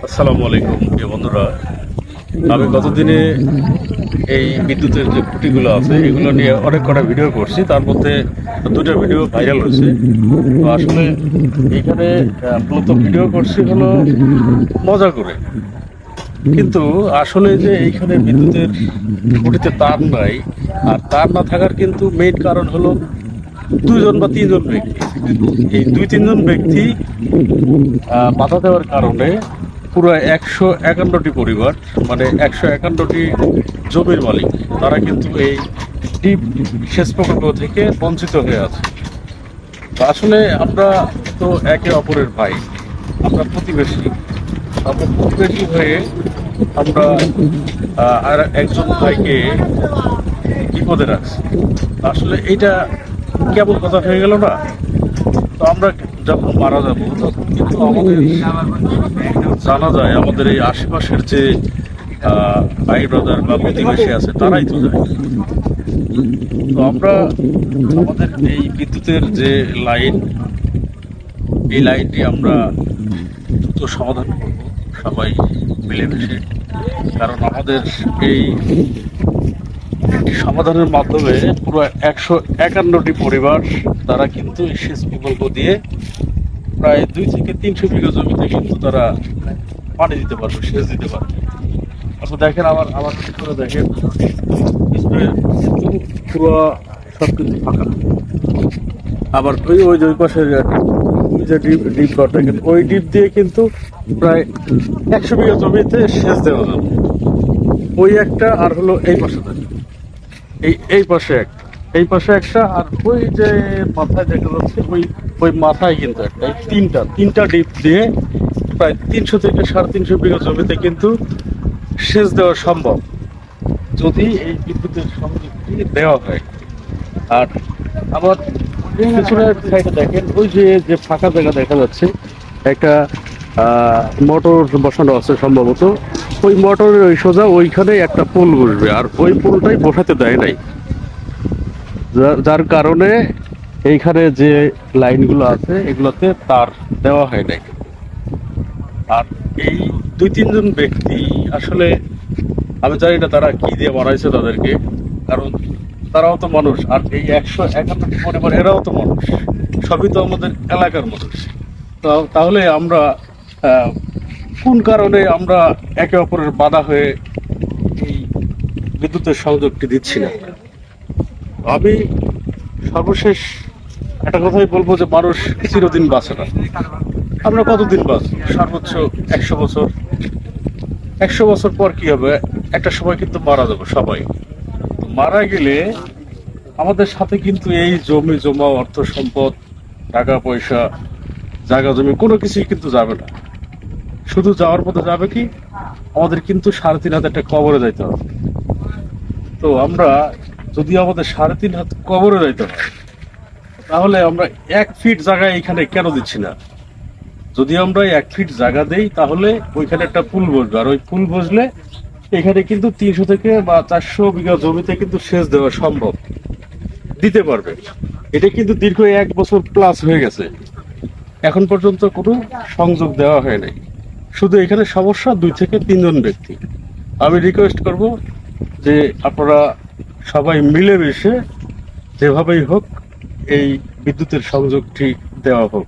আসসালামু আলাইকুম প্রিয় বন্ধুরা। আমি গতদিনে এই বিদ্যুতের যে খুঁটিগুলো আছে এগুলো নিয়ে অনেক কটা ভিডিও করছি, তার মধ্যে দুটো ভিডিও ভাইরাল হয়েছে। তো আসলে এইখানে মূলত ভিডিও করছি হলো মজা করে, কিন্তু আসলে যে এইখানে বিদ্যুতের খুঁটিতে তার নাই, আর তার না থাকার কিন্তু মেইন কারণ হলো দুইজন বা তিনজন ব্যক্তি। এই দুই তিনজন ব্যক্তি বাধা দেওয়ার কারণে পুরো 151টি পরিবার, মানে 151টি জমির মালিক, তারা কিন্তু এই ডিপ সেচ প্রকল্প থেকে বঞ্চিত হয়ে আছে। তো আসলে আমরা তো একে অপরের ভাই, আমরা প্রতিবেশী। আমরা প্রতিবেশী হয়ে আমরা আর একজন ভাইকে বিপদে রাখছি। আসলে এইটা কেমন কথা হয়ে গেল না? তো আমরা যখন মারা যাবো তখন কিন্তু আমাদের জানা যায় আমাদের এই আশেপাশের যে ভাই ব্রাদার বা প্রতিবেশী আছে তারাই তো যায়। তো আমরা আমাদের এই বিদ্যুতের যে লাইন, এই লাইনটি আমরা দ্রুত সমাধান করব সবাই মিলেমিশে। কারণ আমাদের এই একটি সমাধানের মাধ্যমে পুরো 151টি পরিবার তারা কিন্তু এই সেচ প্রকল্প দিয়ে প্রায় 2 থেকে 300 বিঘা জমিতে কিন্তু তারা পানি দিতে পারবে, সেচ দিতে পারবে। আপনি দেখেন, আমার করে দেখেন, কিন্তু পুরো সবকিছু ফাঁকা। আবার ওই যে ওই পাশের যে ডিপ ঘর দেখেন, ওই ডিপ দিয়ে কিন্তু প্রায় 100 বিঘা জমিতে সেচ দেওয়া যাবে। ওই একটা, আর হলো এই পাশে দেখেন, এই পাশে একটা, এই পাশে একটা, আর ওই যে মাথায় দেখা যাচ্ছে ওই ওই মাথায় কিন্তু একটা, এই তিনটা ডিপ দিয়ে প্রায় 300 থেকে 350 বিঘা জমিতে কিন্তু সেচ দেওয়া সম্ভব, যদি এই বিদ্যুতের সংযোগটি দেওয়া হয়। আর আবার পিছনের সাইডে দেখেন, ওই যে যে ফাঁকা জায়গা দেখা যাচ্ছে, একটা মোটর বসানো আছে সম্ভবত। ওই মোটরের ওই সোজা ওইখানে একটা পোল বসবে, আর ওই পোলটাই বসাতে দেয় নাই, যার কারণে এইখানে যে লাইনগুলো আছে এগুলোতে তার দেওয়া হয় নাই। আর এই 2-3জন ব্যক্তি আসলে আমি জানি না তারা কি দিয়ে বানাইছে তাদেরকে, কারণ তারাও তো মানুষ, আর এই 151টি পরিবার এরাও তো মানুষ, সবই তো আমাদের এলাকার মানুষ। তো তাহলে আমরা কোন কারণে আমরা একে অপরের বাধা হয়ে এই বিদ্যুতের সংযোগটি দিচ্ছি না? আমি সর্বশেষ একটা কথাই বলবো যে মানুষ চিরদিন বাঁচে না। আমরা কতদিন বাঁচবো? সর্বোচ্চ 100 বছর। 100 বছর পর কি হবে? একটা সময় কিন্তু মারা যাবে সবাই। মারা গেলে আমাদের সাথে কিন্তু এই জমি জমা, অর্থ সম্পদ, টাকা পয়সা, জায়গা জমি কোনো কিছুই কিন্তু যাবে না। শুধু যাওয়ার পথে যাবে কি, আমাদের কিন্তু 3.5 হাত একটা কবরে যাইতে হবে। তো আমরা যদি আমাদের 3.5 হাত কবরে যাইতে হয়, তাহলে আমরা 1 ফিট জায়গায় এখানে কেন দিচ্ছি না? যদি আমরা 1 ফিট জায়গা দেই, তাহলে ওইখানে একটা পুল বসবে, আর ওই পুল বসলে এখানে কিন্তু 300 থেকে বা 400 বিঘা জমিতে কিন্তু সেচ দেওয়া সম্ভব, দিতে পারবে। এটা কিন্তু দীর্ঘ 1 বছর প্লাস হয়ে গেছে, এখন পর্যন্ত কোনো সংযোগ দেওয়া হয় নাই। শুধু এখানে সমস্যা 2 থেকে 3জন ব্যক্তি। আমি রিকোয়েস্ট করব যে আপনারা সবাই মিলেমিশে যেভাবেই হোক এই বিদ্যুতের সংযোগটি দেওয়া হোক।